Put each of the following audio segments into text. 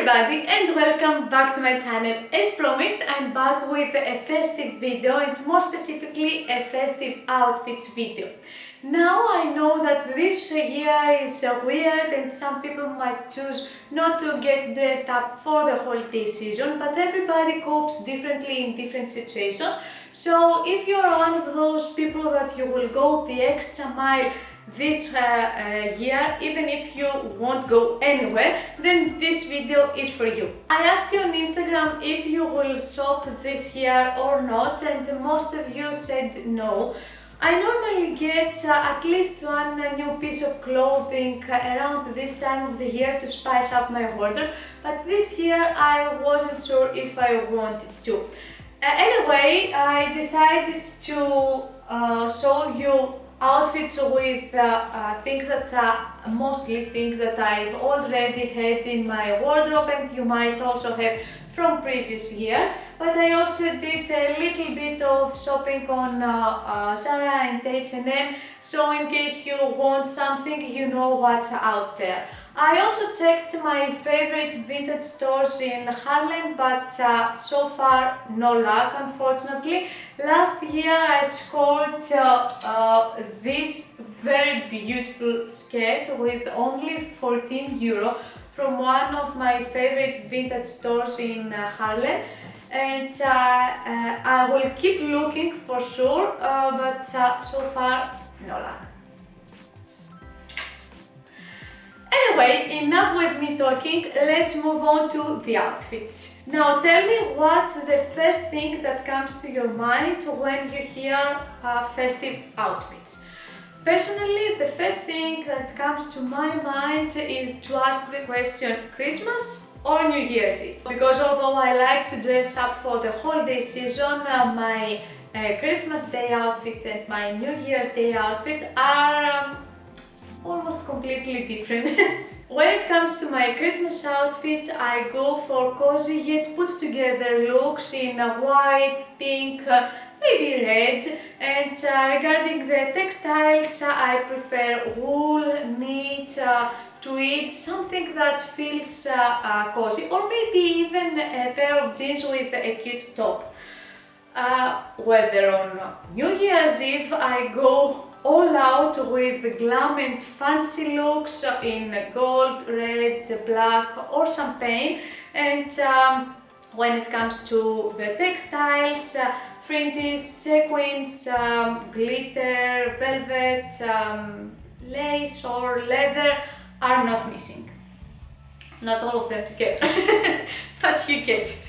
everybody and welcome back to my channel. As promised, I'm back with a festive video and more specifically a festive outfits video. Now I know that this year is weird and some people might choose not to get dressed up for the holiday season, but everybody copes differently in different situations. So if you're one of those people that you will go the extra mile this year, even if you won't go anywhere, then this video is for you. I asked you on Instagram if you will shop this year or not, and most of you said no. I normally get at least one new piece of clothing around this time of the year to spice up my wardrobe, but this year I wasn't sure if I wanted to. Anyway, I decided to show you outfits with things that mostly things that I've already had in my wardrobe and you might also have from previous year. But I also did a little bit of shopping on Zara and H&M, so in case you want something, you know what's out there. I also checked my favorite vintage stores in Harlem, but so far no luck, unfortunately. Last year I scored this very beautiful skirt with only 14 euro from one of my favorite vintage stores in Harlem, and I will keep looking for sure, but so far no luck. Anyway, enough with me talking, let's move on to the outfits. Now tell me what's the first thing that comes to your mind when you hear festive outfits. Personally, the first thing that comes to my mind is to ask the question, Christmas or New Year's Eve? Because although I like to dress up for the holiday season, my Christmas Day outfit and my New Year's Day outfit are almost completely different. When it comes to my Christmas outfit, I go for cozy yet put together looks in white, pink, maybe red, and regarding the textiles, I prefer wool, knit, tweed, something that feels cozy, or maybe even a pair of jeans with a cute top. Whether on New Year's Eve I go all out with glam and fancy looks in gold, red, black or champagne, and when it comes to the textiles, fringes, sequins, glitter, velvet, lace or leather are not missing. Not all of them together, but you get it.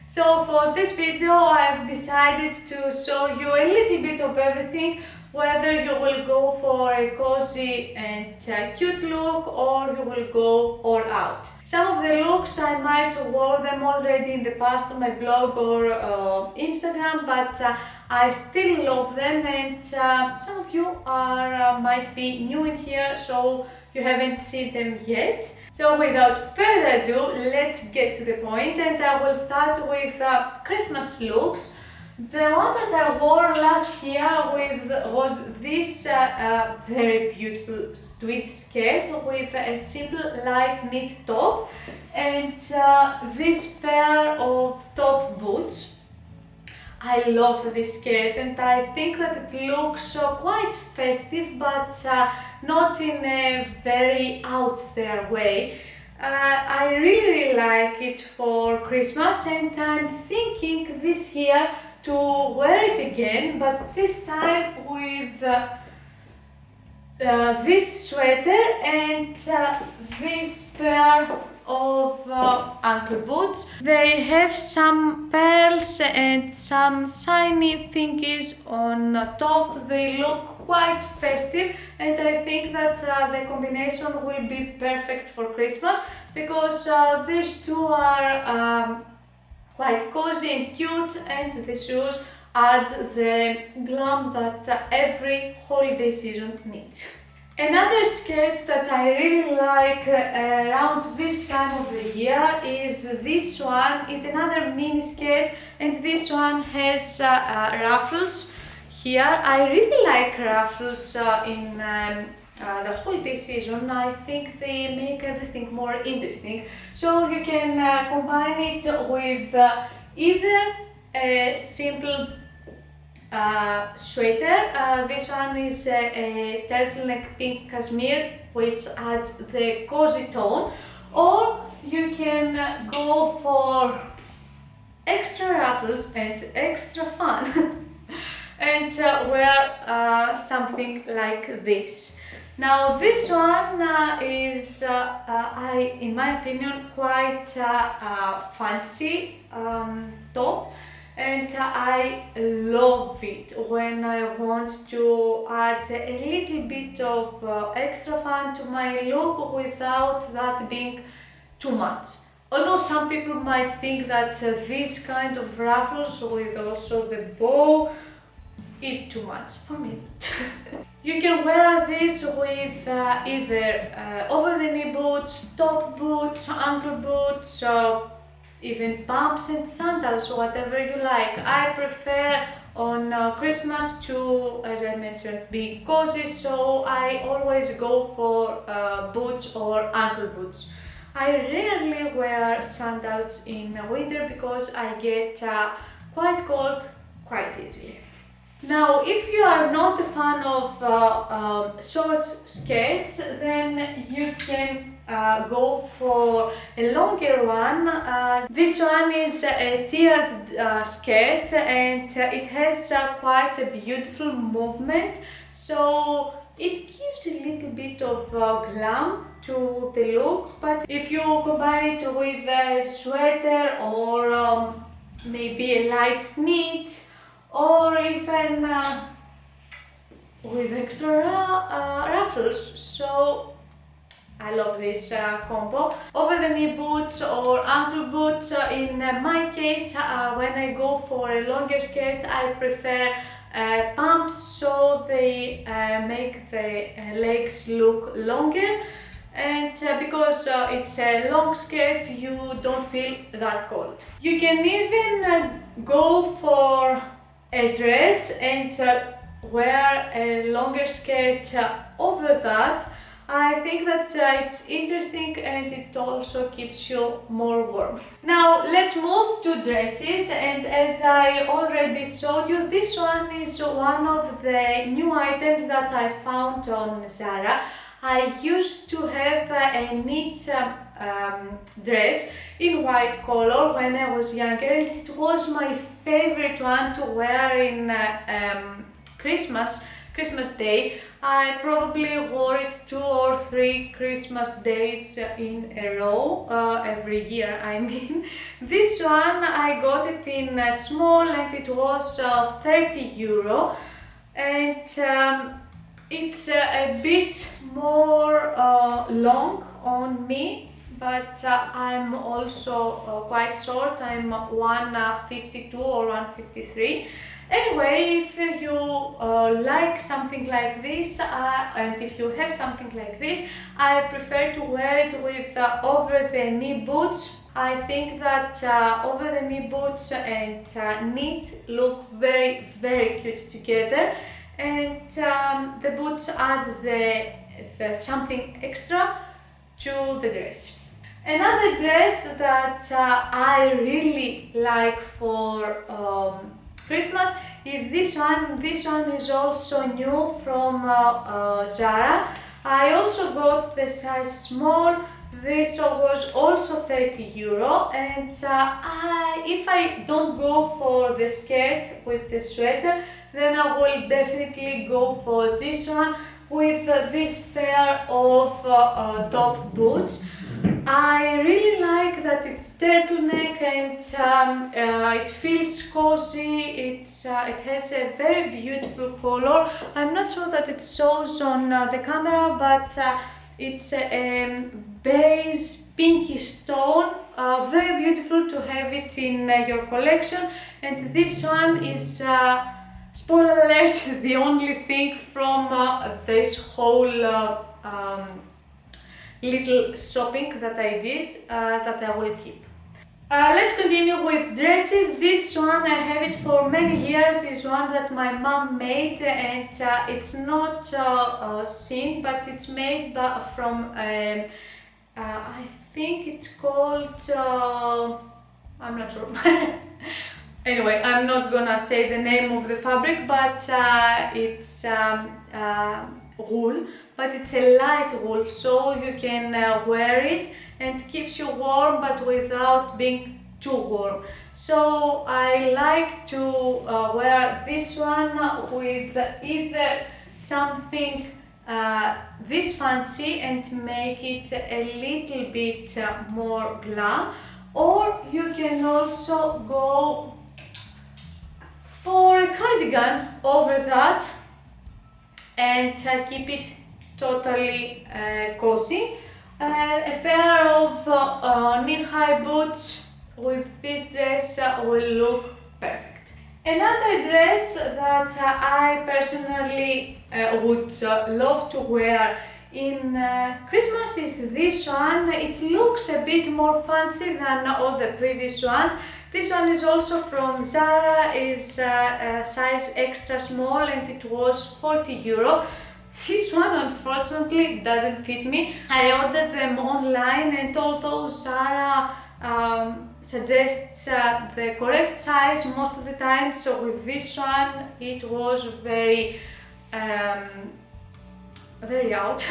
So for this video I've decided to show you a little bit of everything, whether you will go for a cozy and cute look or you will go all out. Some of the looks I might have worn them already in the past on my blog or Instagram, but I still love them, and some of you are might be new in here, so you haven't seen them yet. So without further ado, let's get to the point, and I will start with Christmas looks. The one that I wore last year was this very beautiful tweed skirt with a simple light knit top and this pair of top boots. I love this skirt and I think that it looks quite festive, but not in a very out there way. I really like it for Christmas, and I'm thinking this year to wear it again, but this time with this sweater and this pair of ankle boots. They have some pearls and some shiny thingies on top. They look quite festive, and I think that the combination will be perfect for Christmas, because these two are quite cozy and cute, and the shoes add the glam that every holiday season needs. Another skirt that I really like around this time of the year is this one. It's another mini skirt, and this one has ruffles here. I really like ruffles in the holiday season, I think they make everything more interesting. So you can combine it with either a simple sweater. This one is a turtleneck pink cashmere, which adds the cozy tone, or you can go for extra ruffles and extra fun and wear something like this. Now this one is, in my opinion, quite fancy top, and I love it when I want to add a little bit of extra fun to my look without that being too much. Although some people might think that this kind of ruffles with also the bow is too much. For me. You can wear this with either over-the-knee boots, top boots, ankle boots, even pumps and sandals, whatever you like. I prefer on Christmas to, as I mentioned, be cozy, so I always go for boots or ankle boots. I rarely wear sandals in winter because I get quite cold quite easily. Now, if you are not a fan of short skirts, then you can go for a longer one. This one is a tiered skirt, and it has quite a beautiful movement, so it gives a little bit of glam to the look. But if you combine it with a sweater or maybe a light knit, or even with extra ruffles, so I love this combo. Over-the-knee boots or ankle boots. In my case, when I go for a longer skirt, I prefer pumps, so they make the legs look longer, and because it's a long skirt, you don't feel that cold. You can even go for a dress and wear a longer skirt over that. I think that it's interesting, and it also keeps you more warm. Now let's move to dresses, and as I already showed you, this one is one of the new items that I found on Zara. I used to have a knit dress in white color when I was younger, and it was my favorite one to wear in Christmas Day. I probably wore it 2 or 3 Christmas days in a row, every year I mean. This one I got it in small, and it was €30, and it's a bit more long on me, but I'm also quite short. I'm 152 or 153. Anyway, if you like something like this, and if you have something like this, I prefer to wear it with over-the-knee boots. I think that over-the-knee boots and knit look very, very cute together, and the boots add the something extra to the dress. Another dress that I really like for Christmas is this one. This one is also new from Zara. I also got the size small. This was also €30, and if I don't go for the skirt with the sweater, then I will definitely go for this one with this pair of top boots. I really like that it's turtleneck, and it feels cozy. It has a very beautiful color. I'm not sure that it shows on the camera, but it's a beige pinkish tone. Very beautiful to have it in your collection. And this one is, spoiler alert, the only thing from this whole little shopping that I did that I will keep. Let's continue with dresses. This one, I have it for many years, is one that my mom made, and it's not thin, but it's made from, I think it's called, I'm not sure. Anyway, I'm not gonna say the name of the fabric, but it's wool, but it's a light wool, so you can wear it and keeps you warm but without being too warm. So I like to wear this one with either something this fancy and make it a little bit more glam, or you can also go for a cardigan over that and keep it totally cozy. A pair of knee-high boots with this dress will look perfect. Another dress that I personally would love to wear in Christmas is this one. It looks a bit more fancy than all the previous ones. This one is also from Zara, it's a size extra small and it was 40 euro. This one unfortunately doesn't fit me. I ordered them online, and although Zara suggests the correct size most of the time, so with this one it was very out.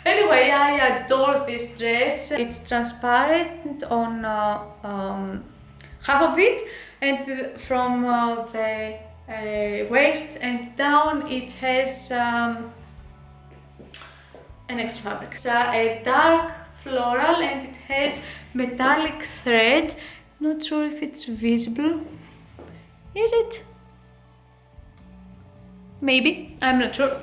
Anyway, I adore this dress. It's transparent on half of it, and from the waist and down it has an extra fabric. It's a dark floral and it has metallic thread. Not sure if it's visible. Is it? Maybe, I'm not sure.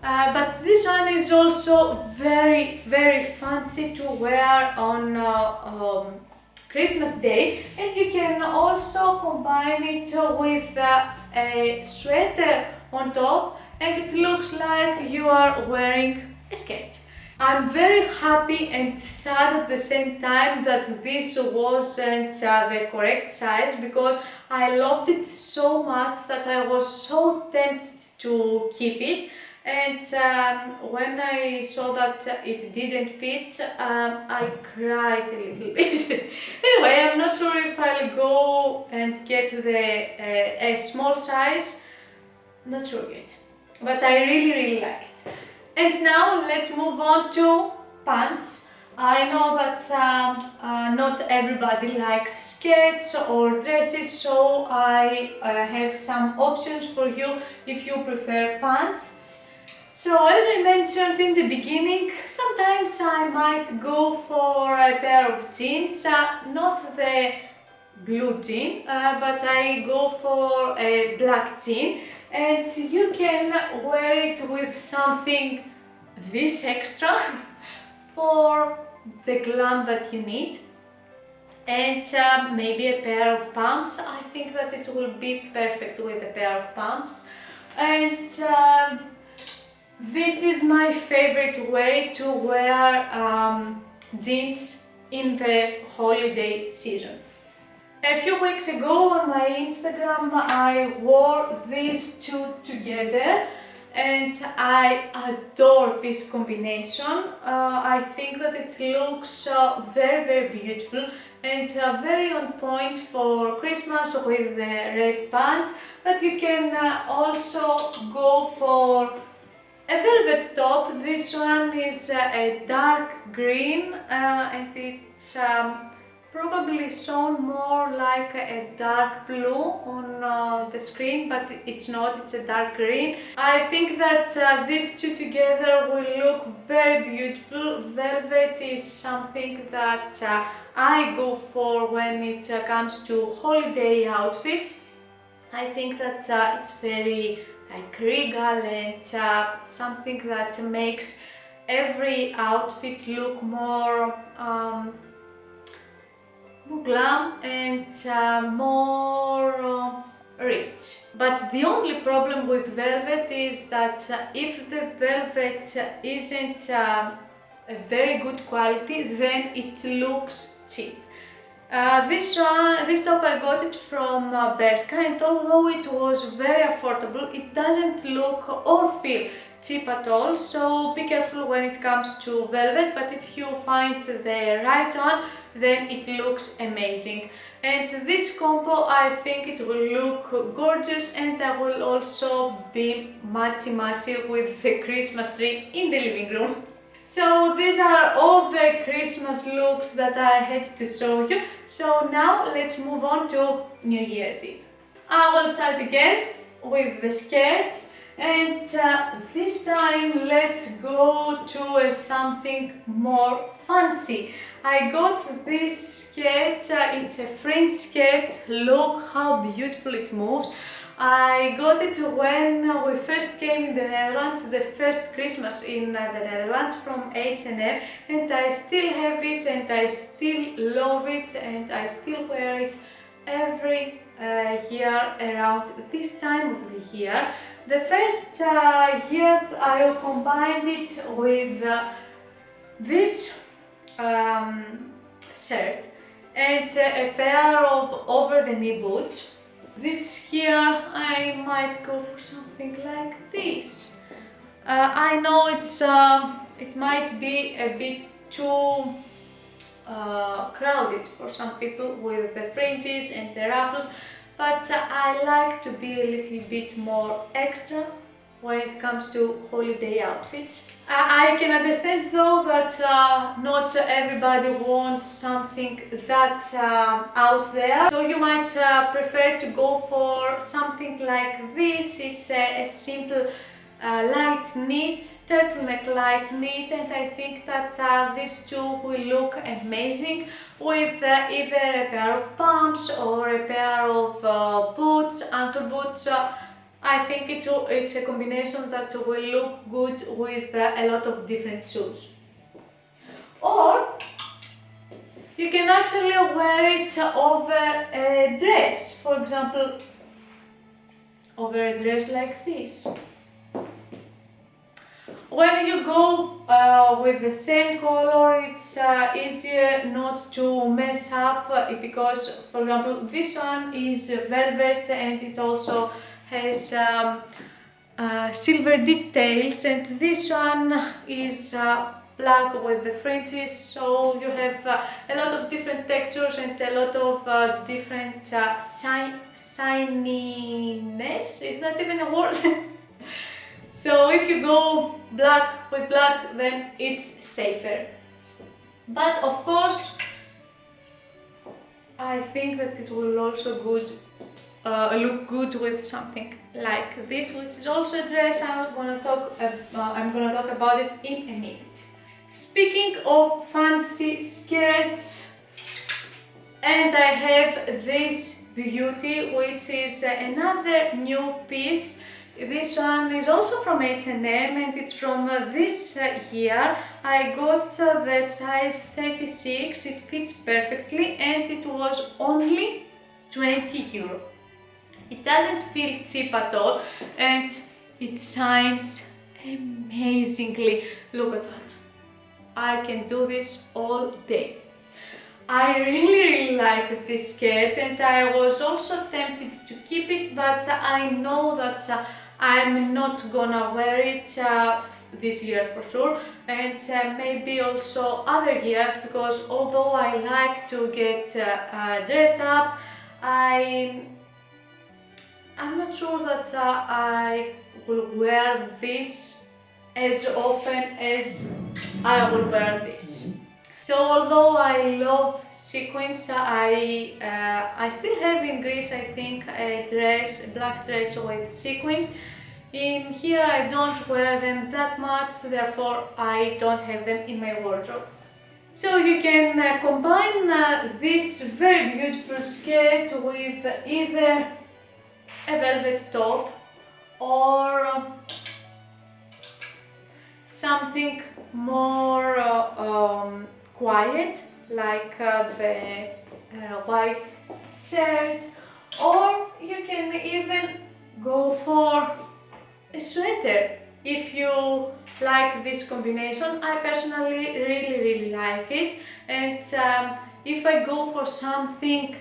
But this one is also very fancy to wear on Christmas Day, and you can also combine it with a sweater on top and it looks like you are wearing a skirt. I'm very happy and sad at the same time that this wasn't the correct size, because I loved it so much that I was so tempted to keep it. And when I saw that it didn't fit, I cried a little bit. Anyway, I'm not sure if I'll go and get a small size, not sure yet, but I really like it. And now let's move on to pants. I know that not everybody likes skirts or dresses, so I have some options for you if you prefer pants. So as I mentioned in the beginning, sometimes I might go for a pair of jeans, not the blue jean, but I go for a black jean, and you can wear it with something this extra for the glam that you need, and maybe a pair of pumps. I think that it will be perfect with a pair of pumps. And this is my favorite way to wear jeans in the holiday season. A few weeks ago on my Instagram I wore these two together and I adore this combination. I think that it looks very beautiful and very on point for Christmas with the red pants, but you can also go for a velvet top. This one is a dark green and it's probably shown more like a dark blue on the screen, but it's not, it's a dark green. I think that these two together will look very beautiful. Velvet is something that I go for when it comes to holiday outfits. I think that it's very regal and something that makes every outfit look more glam and more rich. But the only problem with velvet is that if the velvet isn't a very good quality, then it looks cheap. This top I got it from Bershka, and although it was very affordable, it doesn't look or feel cheap at all, so be careful when it comes to velvet, but if you find the right one, then it looks amazing. And this combo, I think it will look gorgeous, and I will also be matchy with the Christmas tree in the living room. So these are all the Christmas looks that I had to show you. So now let's move on to New Year's Eve. I will start again with the skirts, and this time let's go to something more fancy. I got this skirt, it's a French skirt. Look how beautiful it moves. I got it when we first came in the Netherlands, the first Christmas in the Netherlands from H&M, and I still have it and I still love it and I still wear it every year around this time of the year. The first year I combined it with this shirt and a pair of over-the-knee boots. This year I might go for something like this. I know it might be a bit too crowded for some people with the fringes and the ruffles, but I like to be a little bit more extra when it comes to holiday outfits. I can understand though that not everybody wants something that out there, so you might prefer to go for something like this. It's a simple light knit, turtleneck light knit, and I think that these two will look amazing with either a pair of pumps or a pair of boots, ankle boots. I think it's a combination that will look good with a lot of different shoes. Or you can actually wear it over a dress, for example, over a dress like this. When you go with the same color, it's easier not to mess up because, for example, this one is velvet and it also has silver details, and this one is black with the fringes, so you have a lot of different textures and a lot of different shininess. Is that even a word? So if you go black with black, then it's safer. But of course, I think that it will also look good with something like this, which is also a dress. I'm gonna talk about it in a minute. Speaking of fancy skirts, and I have this beauty, which is another new piece. This one is also from H&M and it's from this year. I got the size 36, it fits perfectly and it was only 20 euro. It doesn't feel cheap at all and it shines amazingly. Look at that. I can do this all day. I really like this skirt and I was also tempted to keep it, but I know that I'm not gonna wear it this year for sure, and maybe also other years, because although I like to get dressed up, I'm not sure that I will wear this as often as I will wear this. So although I love sequins, I still have in Greece, I think, a black dress with sequins. In here I don't wear them that much, therefore I don't have them in my wardrobe. So you can combine this very beautiful skirt with either a velvet top or something more quiet, like the white shirt, or you can even go for a sweater if you like this combination. I personally really like it, and if I go for something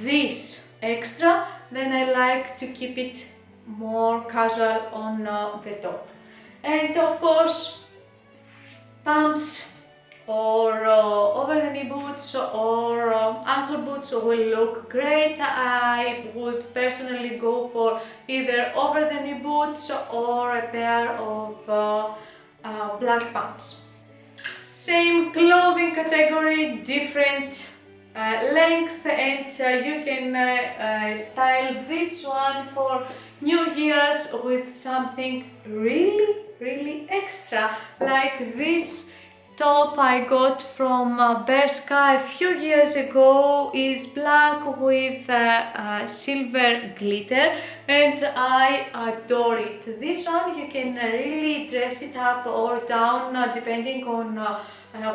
this extra, then I like to keep it more casual on the top. And of course, pumps or over the knee boots or ankle boots will look great. I would personally go for either over the knee boots or a pair of black pumps. Same clothing category, different length, and you can style this one for New Year's with something really extra, like this top I got from Bershka a few years ago. Is black with silver glitter and I adore it. This one you can really dress it up or down depending on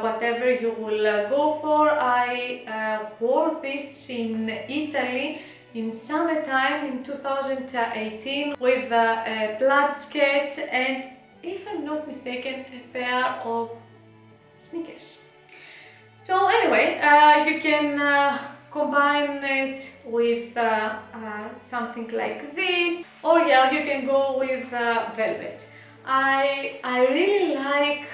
whatever you will go for. I wore this in Italy in summertime in 2018 with a plaid skirt and, if I'm not mistaken, a pair of sneakers. So anyway, you can combine it with something like this, or yeah, you can go with velvet. I really like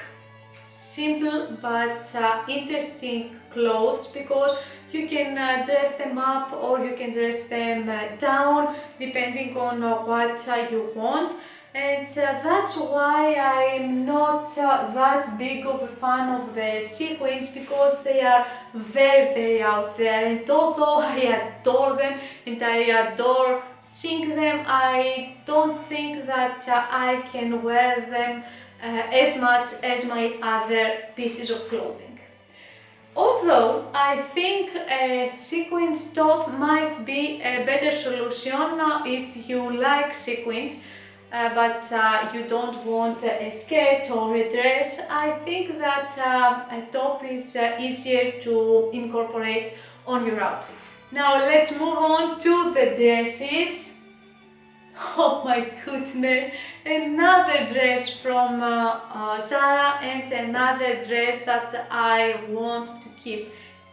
simple but interesting clothes because you can dress them up or you can dress them down depending on what you want. And that's why I'm not that big of a fan of the sequins, because they are very out there, and although I adore them and I adore seeing them, I don't think that I can wear them as much as my other pieces of clothing. Although I think a sequins top might be a better solution if you like sequins, but you don't want a skirt or a dress. I think that a top is easier to incorporate on your outfit. Now let's move on to the dresses. Oh my goodness, another dress from Zara and another dress that I want to keep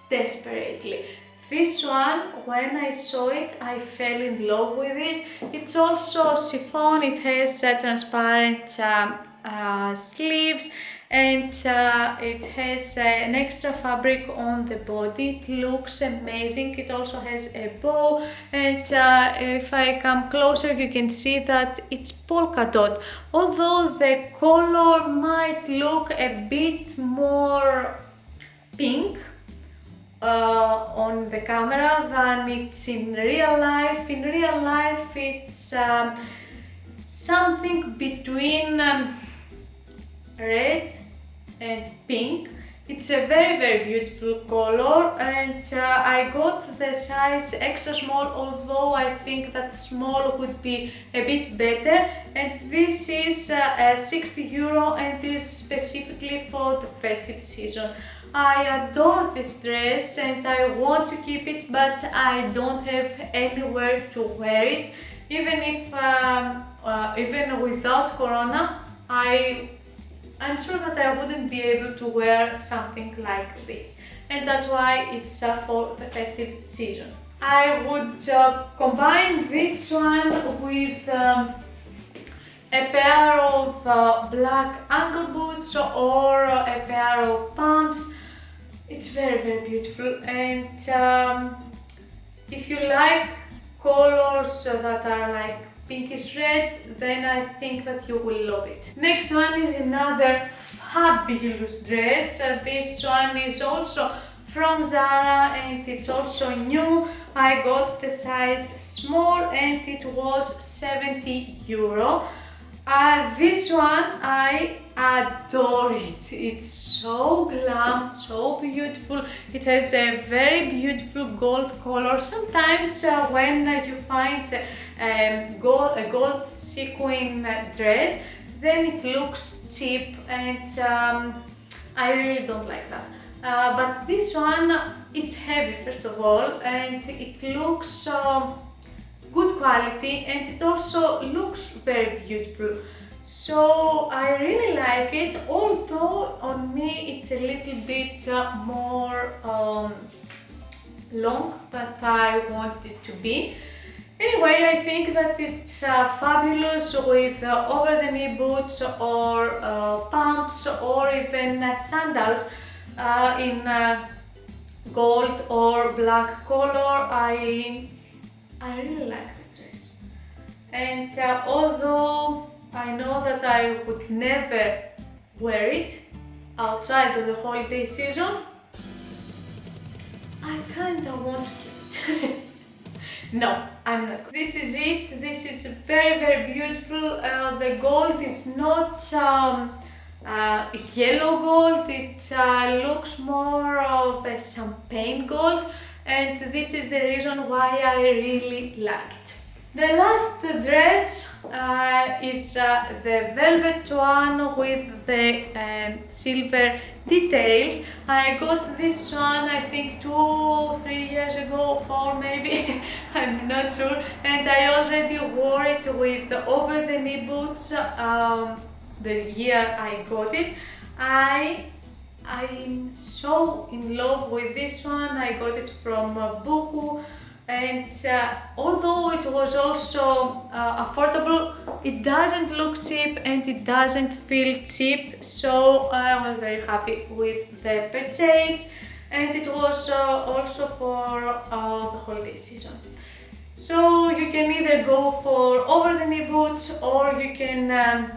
desperately. This one, when I saw it, I fell in love with it. It's also chiffon, it has transparent sleeves and it has an extra fabric on the body. It looks amazing. It also has a bow, and if I come closer you can see that it's polka dot. Although the color might look a bit more pink on the camera than it's in real life. In real life it's something between red and pink. It's a very beautiful color, and I got the size extra small, although I think that small would be a bit better. And this is €60 and is specifically for the festive season. I adore this dress and I want to keep it, but I don't have anywhere to wear it. Even if even without Corona, I'm sure that I wouldn't be able to wear something like this, and that's why it's for the festive season. I would combine this one with a pair of black ankle boots or a pair of pumps. It's very beautiful, and if you like colors that are like pinkish red, then I think that you will love it. Next one is another fabulous dress. This one is also from Zara and it's also new. I got the size small and it was €70. This one I adore it. It's so glam, so beautiful. It has a very beautiful gold color. Sometimes when you find a gold sequin dress, then it looks cheap, and I really don't like that. But this one, it's heavy first of all, and it looks good quality, and it also looks very beautiful. So I really like it, although on me it's a little bit more long than I want it to be. Anyway, I think that it's fabulous with over-the-knee boots or pumps or even sandals in gold or black color. I really like this dress. And although I know that I would never wear it outside of the holiday season, I kinda want to keep it. No, I'm not. This is it. This is very, very beautiful. The gold is not yellow gold. It looks more of a champagne gold, and this is the reason why I really like it. The last dress is the velvet one with the silver details. I got this one I think 2-3 years ago, 4 maybe, I'm not sure, and I already wore it with over-the-knee boots the year I got it. I'm so in love with this one. I got it from Boohoo. And although it was also affordable, it doesn't look cheap and it doesn't feel cheap, so I was very happy with the purchase, and it was also for the holiday season. So you can either go for over-the-knee boots, or you can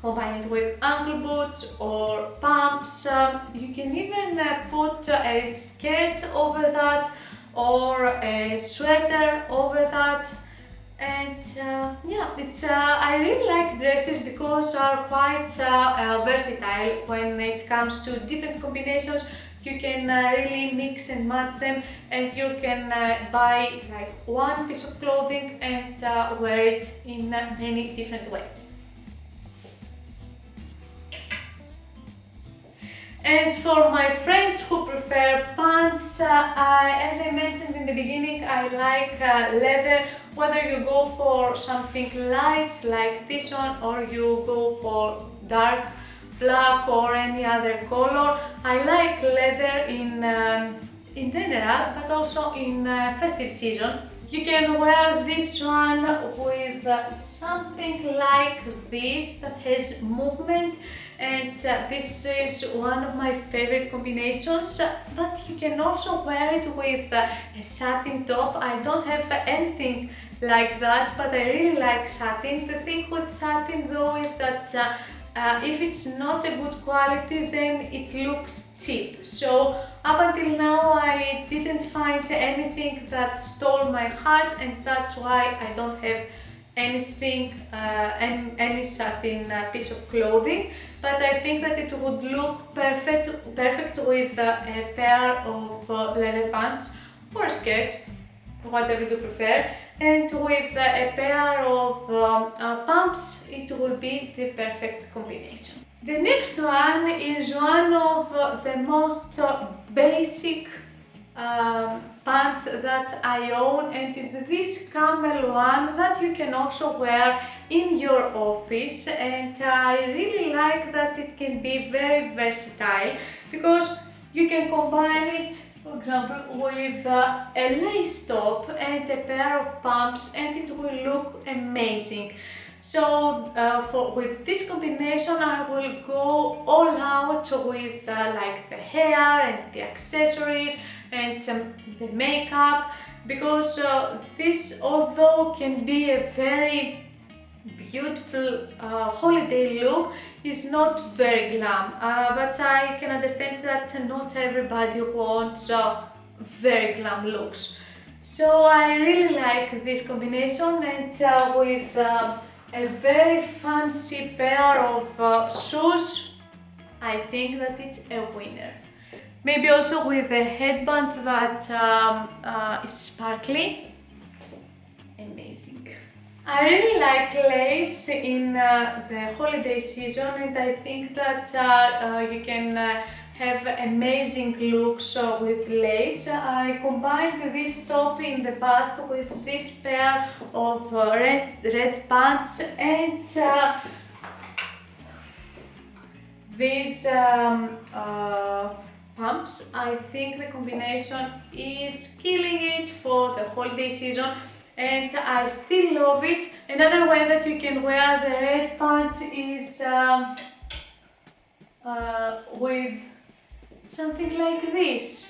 combine it with ankle boots or pumps. You can even put a skirt over that, or a sweater over that, and yeah, it's I really like dresses because are quite versatile when it comes to different combinations. You can really mix and match them, and you can buy like one piece of clothing and wear it in many different ways. And for my friends who prefer pants, as I mentioned in the beginning, I like leather. Whether you go for something light like this one, or you go for dark black or any other color, I like leather in general, but also in festive season. You can wear this one with something like this that has movement, and this is one of my favorite combinations, but you can also wear it with a satin top. I don't have anything like that, but I really like satin. The thing with satin though is that if it's not a good quality, then it looks cheap. So up until now I didn't find anything that stole my heart, and that's why I don't have anything, any satin piece of clothing. But I think that it would look perfect with a pair of leather pants or a skirt, whatever you prefer, and with a pair of pumps, it will be the perfect combination. The next one is one of the most basic pants that I own, and it's this camel one that you can also wear in your office, and I really like that it can be very versatile because you can combine it, for example, with a lace top and a pair of pumps, and it will look amazing. So with this combination I will go all out with like the hair and the accessories and the makeup, because this, although can be a very beautiful holiday look, is not very glam, but I can understand that not everybody wants very glam looks. So I really like this combination, and with a very fancy pair of shoes, I think that it's a winner. Maybe also with a headband that is sparkly. Amazing. I really like lace in the holiday season, and I think that you can have amazing looks with lace. I combined this top in the past with this pair of red pants, and these pumps. I think the combination is killing it for the holiday season and I still love it. Another way that you can wear the red pants is with something like this,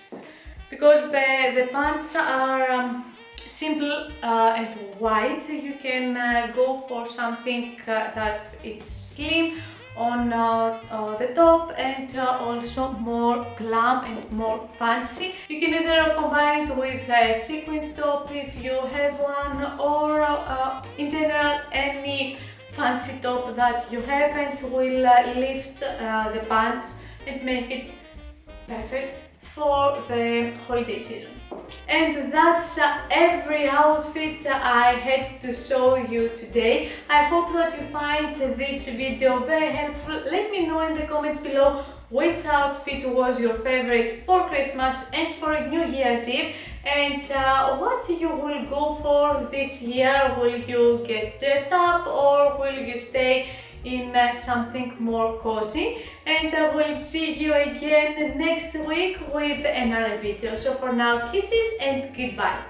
because the pants are simple and white. You can go for something that it's slim on the top and also more glam and more fancy. You can either combine it with a sequins top if you have one, or in general any fancy top that you have, and will lift the pants and make it perfect for the holiday season. And that's every outfit I had to show you today. I hope that you find this video very helpful. Let me know in the comments below which outfit was your favorite for Christmas and for New Year's Eve, and what you will go for this year. Will you get dressed up or will you stay in something more cozy? And I will see you again next week with another video. So for now, kisses and goodbye.